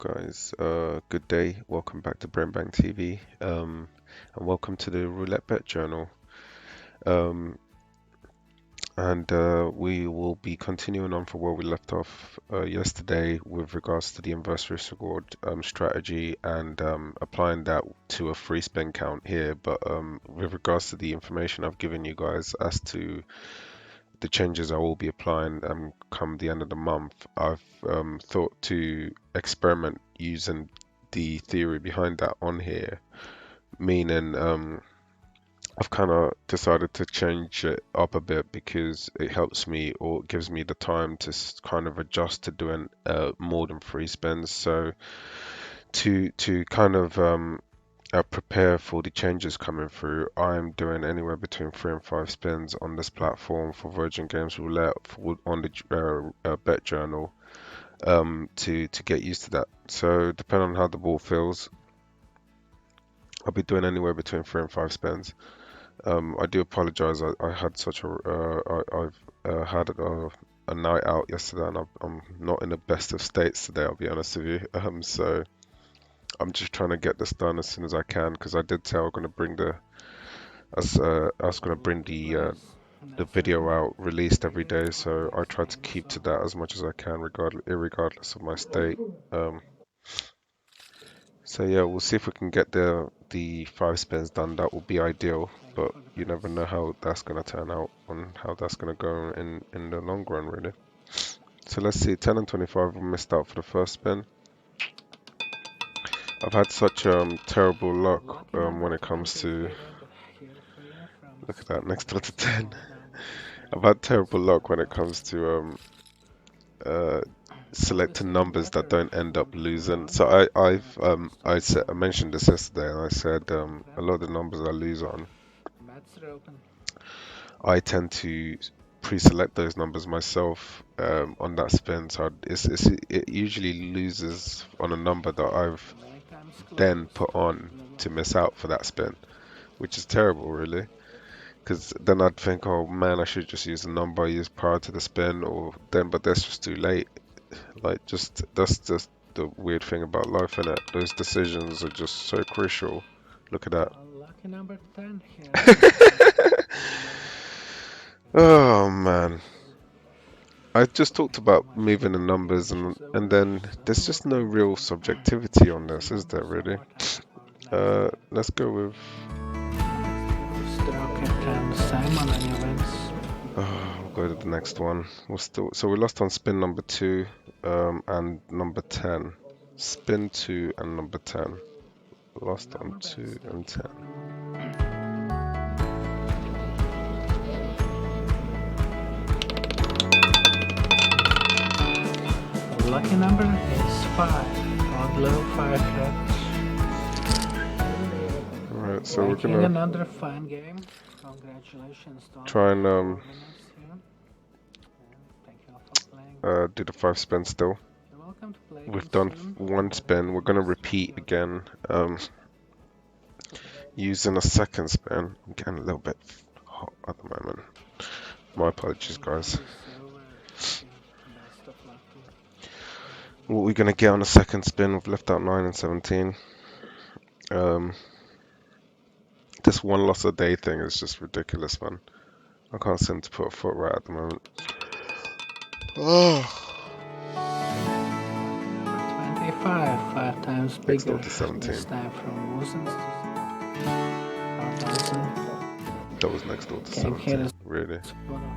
Guys, good day. Welcome back to Brainbang TV, and welcome to the Roulette Bet Journal. Um, and we will be continuing on from where we left off yesterday with regards to the inverse risk reward strategy and applying that to a free spin count here. But with regards to the information I've given you guys as to the changes I will be applying come the end of the month, I've thought to experiment using the theory behind that on here, meaning I've kind of decided to change it up a bit because it helps me or gives me the time to kind of adjust to doing more than three spins. So to kind of prepare for the changes coming through, I'm doing anywhere between 3 and 5 spins on this platform for Virgin Games Roulette on the bet journal to get used to that. So depending on how the ball feels, I'll be doing anywhere between 3 and 5 spins. I do apologize. I had such a I've had a night out yesterday, and I'm not in the best of states today. I'll be honest with you. So I'm just trying to get this done as soon as I can because I did say I was going to bring the video out released every day. So I try to keep to that as much as I can, regardless of my state. Um, So yeah, we'll see if we can get the 5 spins done. That will be ideal, but you never know how that's gonna turn out and how that's gonna go in the long run, really. So let's see, 10 and 25 we missed out for the first spin. I've had such terrible luck when it comes to look at that next to the 10. I've had terrible luck when it comes to uh selecting numbers that don't end up losing. So I mentioned this yesterday, and I said a lot of the numbers I lose on, I tend to pre-select those numbers myself on that spin. So it usually loses on a number that I've then put on to miss out for that spin, which is terrible, really. Because then I'd think, oh man, I should just use the number I used prior to the spin, but that's just too late. Like, that's just the weird thing about life, innit? Those decisions are just so crucial. Look at that. Lucky number 10 here. Oh man. I just talked about moving the numbers, and then there's just no real subjectivity on this, is there really? Let's go with Stroke and Simon and he wins. we'll go to the next one. We lost on spin number 2 and number 10. Spin 2 and number 10. Lost on 2 and 10. Lucky number is 5. Odd low 5 credits. Alright, so we're Making gonna another fine game. Congratulations to all try and the winners here. And thank you all for playing. do the 5 spin still. You're welcome to play We've again done soon. 1 spin. We're gonna repeat again. Using a second spin. I'm getting a little bit hot at the moment. My apologies, guys. Best of luck to you. What we're gonna get on the second spin, we've left out 9 and 17. This one loss a day thing is just ridiculous, man. I can't seem to put a foot right at the moment. Oh. 25, 5 times Next bigger. door to 17. This time from Wozens to That was next door to Game here 17. is Really? one of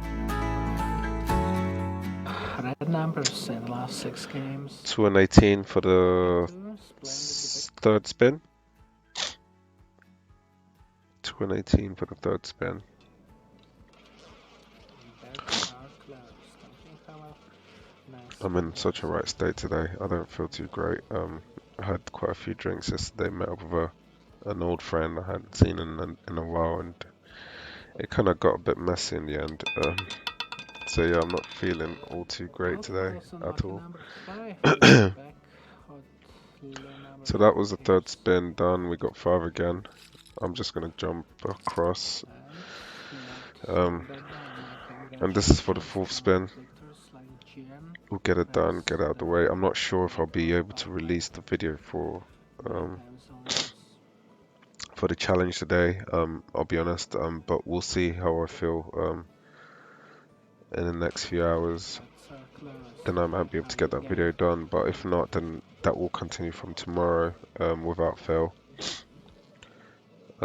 red numbers in the last 6 games. 2 and 18 for the third spin. 2 and 18 for the third spin. I'm in such a right state today. I don't feel too great. I had quite a few drinks yesterday. Met up with an old friend I hadn't seen in a while, and it kind of got a bit messy in the end. So yeah, I'm not feeling all too great today at all. So that was the third spin done. We got 5 again. I'm just gonna jump across. And this is for the fourth spin. we'll get it done, get it out of the way. I'm not sure if I'll be able to release the video um, for the challenge today. I'll be honest, but we'll see how I feel in the next few hours. Then I might be able to get that video done, but if not, then that will continue from tomorrow without fail.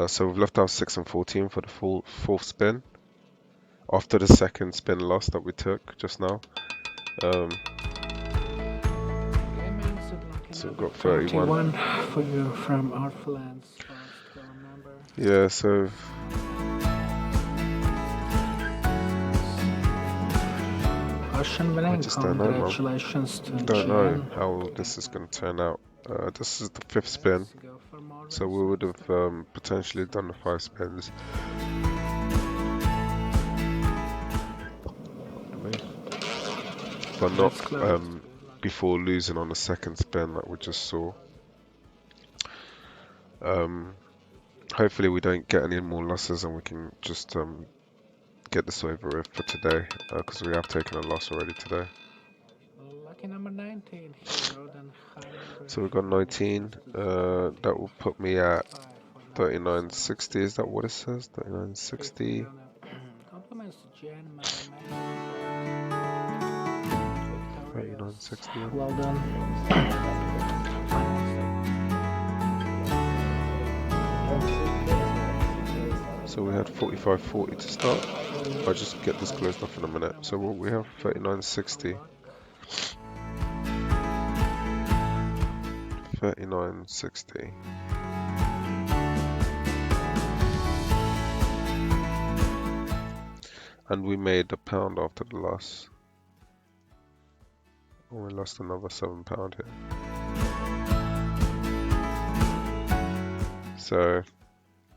So we've left out 6 and 14 for the fourth spin after the second spin loss that we took just now. So we've got 31 for you from Artfullands. Yeah, so I just don't know, man. Congratulations to Don't know Jen. how this is going to turn out. This is the 5th spin, so we would have potentially done the 5 spins. But not before losing on the second spin that we just saw. Hopefully we don't get any more losses and we can just get this over with for today, because we have taken a loss already today. Lucky number 19. So we've got 19. That will put me at 39.60. Is that what it says? 39.60. Compliments to Jen. 39.60. Well done. So we had 45.40 to start. I'll just get this closed off in a minute. So we have 39.60. 39.60. And we made £1 after the loss. And we lost another £7 here. So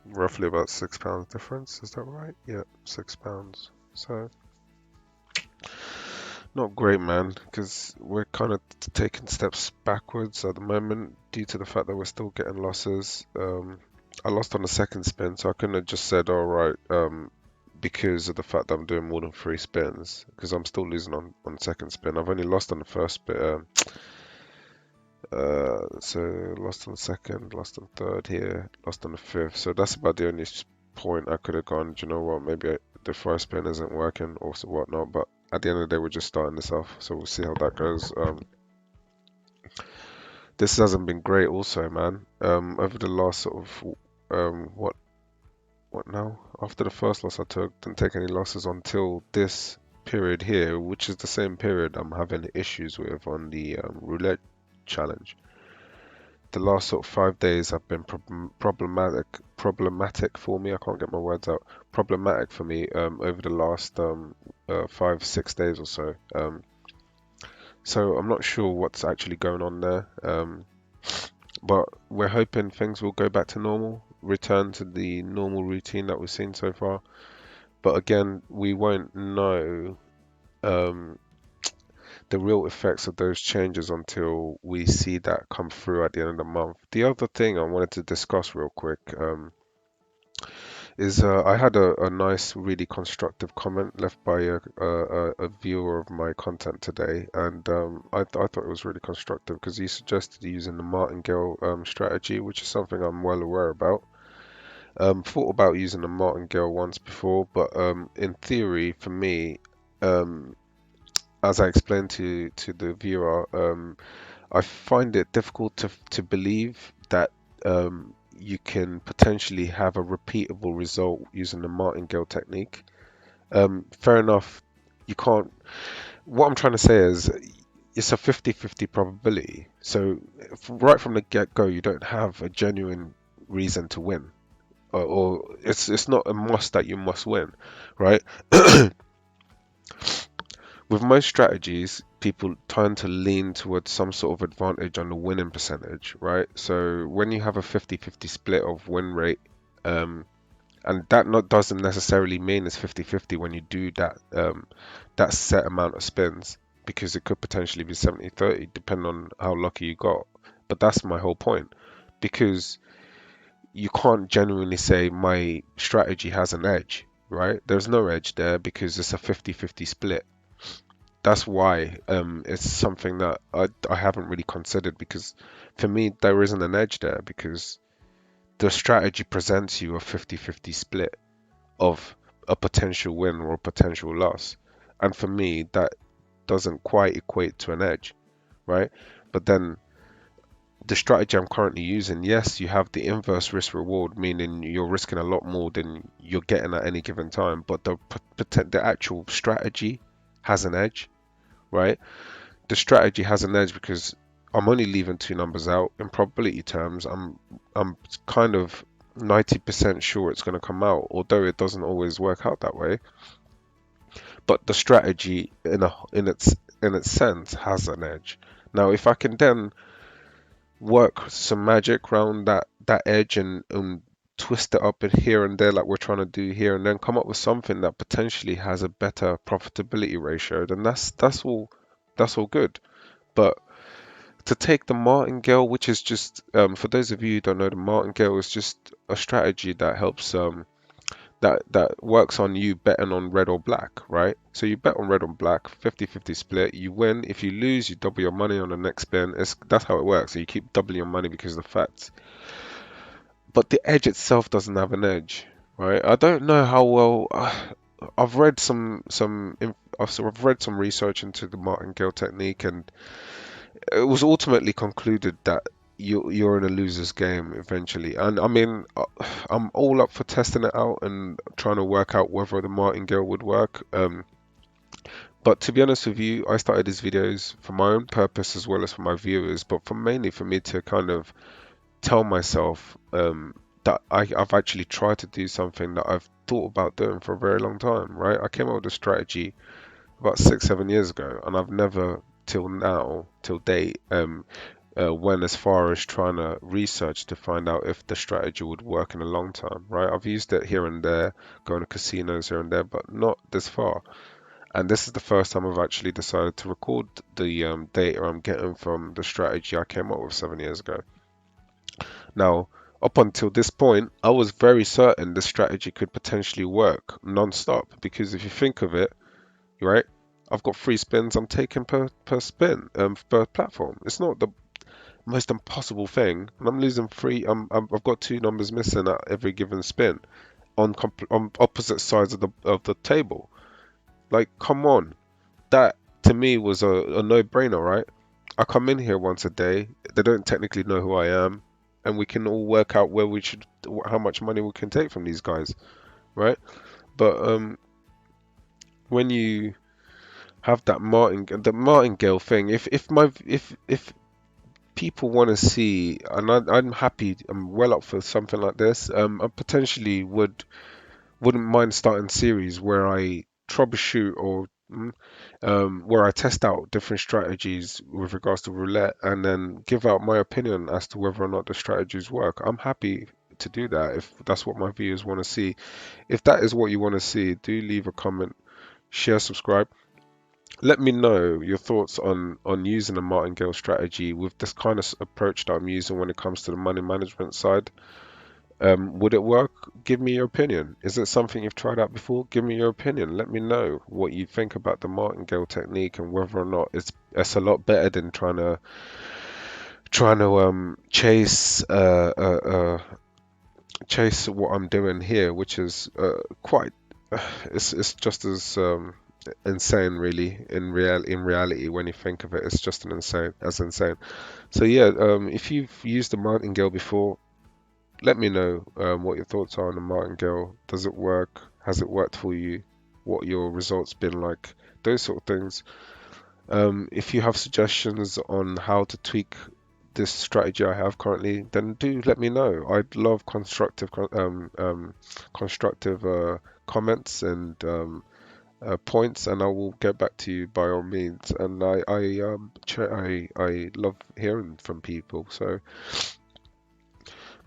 roughly about £6 difference, is that right? Yeah, £6. So not great, man, because we're kind of taking steps backwards at the moment due to the fact that we're still getting losses. I lost on the second spin, so I couldn't have just said, all right, because of the fact that I'm doing more than 3 spins, because I'm still losing on second spin. I've only lost on the first spin. So lost on the second, lost on third here, lost on the fifth. So that's about the only point I could have gone, do you know what, maybe the first spin isn't working or so whatnot. But at the end of the day, we're just starting this off, so we'll see how that goes. This hasn't been great also, man. Over the last sort of, what now? After the first loss I took, didn't take any losses until this period here, which is the same period I'm having issues with on the roulette challenge. The last sort of 5 days have been problematic for me. I can't get my words out. Problematic for me over the last 5-6 days or so. So I'm not sure what's actually going on there. But we're hoping things will go back to normal, return to the normal routine that we've seen so far. But again, we won't know the real effects of those changes until we see that come through at the end of the month. The other thing I wanted to discuss real quick is I had a nice, really constructive comment left by a viewer of my content today, and I thought it was really constructive because he suggested using the martingale strategy, which is something I'm well aware about. Thought about using the martingale once before, but in theory, for me, as I explained to the viewer, I find it difficult to believe that you can potentially have a repeatable result using the martingale technique. Fair enough, you can't. What I'm trying to say is it's a 50-50 probability. So right from the get-go, you don't have a genuine reason to win, or it's not a must that you must win, right? With most strategies, people tend to lean towards some sort of advantage on the winning percentage, right? So when you have a 50-50 split of win rate, and that doesn't necessarily mean it's 50-50 when you do that set amount of spins, because it could potentially be 70-30 depending on how lucky you got. But that's my whole point, because you can't genuinely say my strategy has an edge, right? There's no edge there because it's a 50-50 split. that's why it's something that I haven't really considered, because for me there isn't an edge there, because the strategy presents you a 50-50 split of a potential win or a potential loss. And for me, that doesn't quite equate to an edge, right? But then the strategy I'm currently using, yes, you have the inverse risk reward, meaning you're risking a lot more than you're getting at any given time. But the actual strategy has an edge, right? The strategy has an edge because I'm only leaving two numbers out. In probability terms, I'm kind of 90% sure it's going to come out, although it doesn't always work out that way. But the strategy in its sense has an edge. Now, if I can then work some magic around that edge and twist it up in here and there like we're trying to do here, and then come up with something that potentially has a better profitability ratio, then that's all good. But to take the martingale, which is just for those of you who don't know, the martingale is just a strategy that helps that works on you betting on red or black, right? So you bet on red or black, 50-50 split. You win. If you lose, you double your money on the next spin. That's how it works. So you keep doubling your money because of the facts. But the edge itself doesn't have an edge, right? I don't know how well. I've read I've read some research into the martingale technique, and it was ultimately concluded that you're in a loser's game eventually. And I mean, I'm all up for testing it out and trying to work out whether the martingale would work. But to be honest with you, I started these videos for my own purpose as well as for my viewers, but for mainly for me to kind of tell myself that I've actually tried to do something that I've thought about doing for a very long time, right? I came up with a strategy about 6, 7 years ago, and I've never till now, till date, went as far as trying to research to find out if the strategy would work in the long term, right? I've used it here and there, going to casinos here and there, but not this far. And this is the first time I've actually decided to record the data I'm getting from the strategy I came up with 7 years ago. Now, up until this point, I was very certain this strategy could potentially work non-stop, because if you think of it, right, I've got three spins I'm taking per spin, per platform. It's not the most impossible thing, and I'm losing three. I've got two numbers missing at every given spin on opposite sides of the table. Like, come on, that to me was a no-brainer, right? I come in here once a day. They don't technically know who I am, and we can all work out how much money we can take from these guys, right? But when you have the martingale thing, if people want to see, and I'm happy, I'm well up for something like this. I potentially wouldn't mind starting series where I troubleshoot or where I test out different strategies with regards to roulette, and then give out my opinion as to whether or not the strategies work. I'm happy to do that if that's what my viewers want to see. If that is what you want to see, do leave a comment, share, subscribe. Let me know your thoughts on using a martingale strategy with this kind of approach that I'm using when it comes to the money management side. Would it work? Give me your opinion. Is it something you've tried out before? Give me your opinion. Let me know what you think about the martingale technique and whether or not it's a lot better than trying to chase what I'm doing here, which is quite it's just as insane really in reality when you think of it. It's just insane. So yeah, if you've used the martingale before, let me know what your thoughts are on the martingale. Does it work? Has it worked for you? What your results been like? Those sort of things. If you have suggestions on how to tweak this strategy I have currently, then do let me know. I'd love constructive comments and points, and I will get back to you by all means. And I love hearing from people. So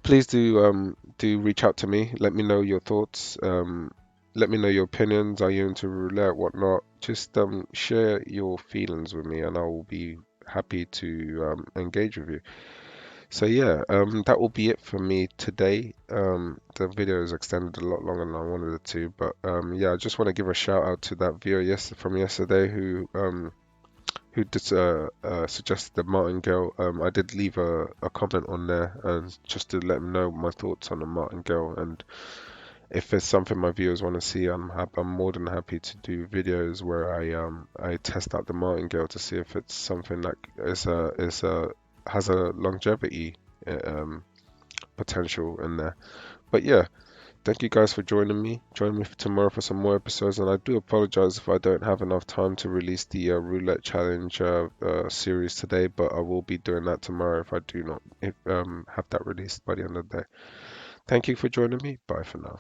please do reach out to me. Let me know your thoughts. Let me know your opinions. Are you into roulette, whatnot? Just share your feelings with me, and I will be happy to engage with you. So yeah, that will be it for me today. The video is extended a lot longer than I wanted it to, but yeah, I just want to give a shout out to that viewer from yesterday who did suggested the martingale. I did leave a comment on there and just to let them know my thoughts on the martingale, and if it's something my viewers want to see, I'm more than happy to do videos where I test out the martingale to see if it's something that is has a longevity uh, um potential in there. But yeah, thank you guys for joining me. Join me for tomorrow for some more episodes, and I do apologize if I don't have enough time to release the roulette challenge series today, but I will be doing that tomorrow if I do not have that released by the end of the day. Thank you for joining me. Bye for now.